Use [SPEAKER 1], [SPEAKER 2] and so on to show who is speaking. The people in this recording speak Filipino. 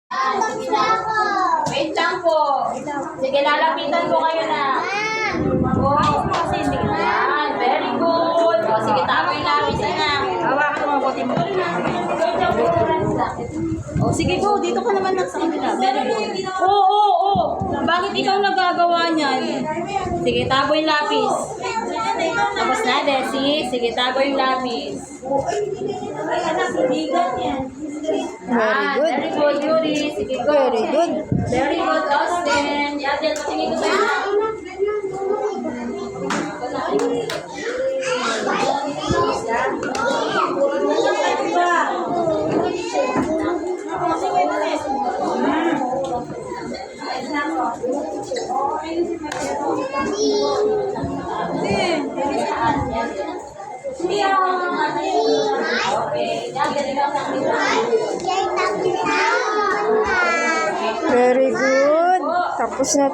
[SPEAKER 1] Sige na. Wait lang po. Sige, lalapitan ko kayo na. Oh, yan. Very good. O, sige, tama yung lapis na.
[SPEAKER 2] Hawakan mo ako, Timo.
[SPEAKER 1] O, sige, go. Dito ka naman sa kanila. Very good. Oo. Bakit ikaw nagagawa niyan? Sige, tabo yung lapis. Tapos na, Desi. Sige, tabo yung lapis.
[SPEAKER 3] Very good.
[SPEAKER 1] Very good, Yuri. Sige, go.
[SPEAKER 3] Very good.
[SPEAKER 1] Very good, Austin. Yan, patingin ko sa'yo.
[SPEAKER 3] Very good. Tapos na